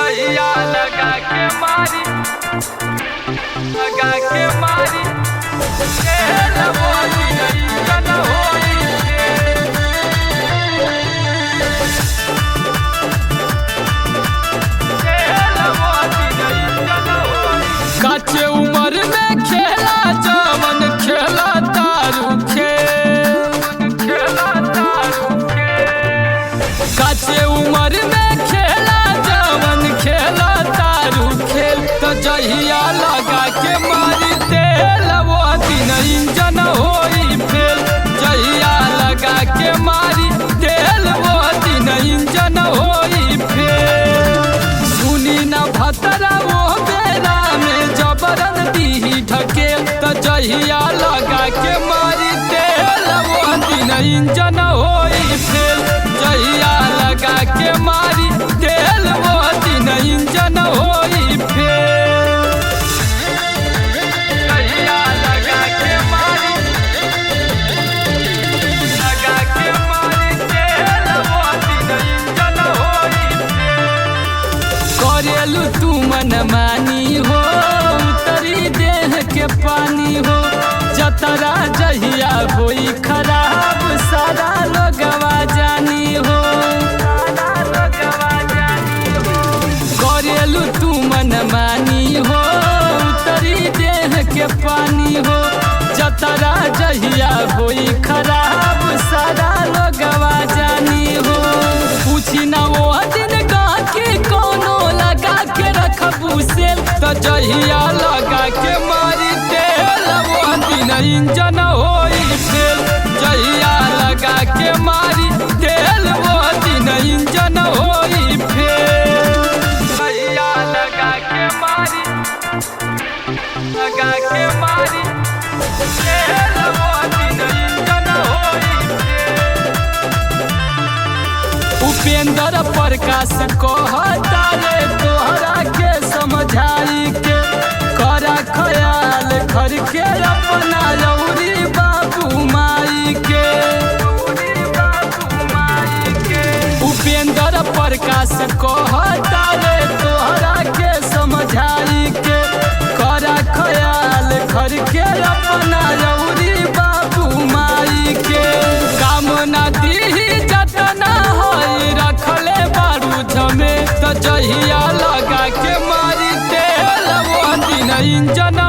जहिया लगा के मारी वो दिन होई काचे उम्र में खेला जवन खेला तारू काचे उम्र में खेला जवन खेला तारू खेल तो जहिया लगा के मारी तेल वो दिन इंजन होई फेल जहिया लगा के मारी तेल वो दिन इंजन होई फेल सुनी न भतरा वो बेरा में जबरन दी ढकेल तो जहिया लगा के मारी तेल वो दिन इंजन होई फेल जहिया लगा के मारी तेल वो दिन इंजन होई फेल जहिया लगा के मारी तेल वो दिन इंजन होई करेलू तू मन मानी हो उतरी देह के पानी हो जतरा जहिया होई खराब सारा लोगवा जानी हो करेलू तू मन मानी हो उतरी देह के पानी हो जतरा जहिया होई खराब सारा लोगवा जानी हो पूछी न वो दिन के कोनो लगा के रखबू सेल तो जहिया लगा के मारी तेल वो दिन इंजन होई फेल जहिया लगा के मारी तेल वो दिन इंजन होई फेल जहिया लगा के मारी तेल वो दिन इंजन होई फेल उपेंद्र प्रकाश कहता रे तोहरा के समझाई के करा ख्याल घर के अपना लौरी बाबू माई के उपेंद्र प्रकाश कहता रे तोहरा के समझाई के करा ख्याल घर के अपना लौरी बाबू माई के काम ना दी जतना होई रखले बारू झमे तो जहिया लगा के मारी तेल वो दिन इंजन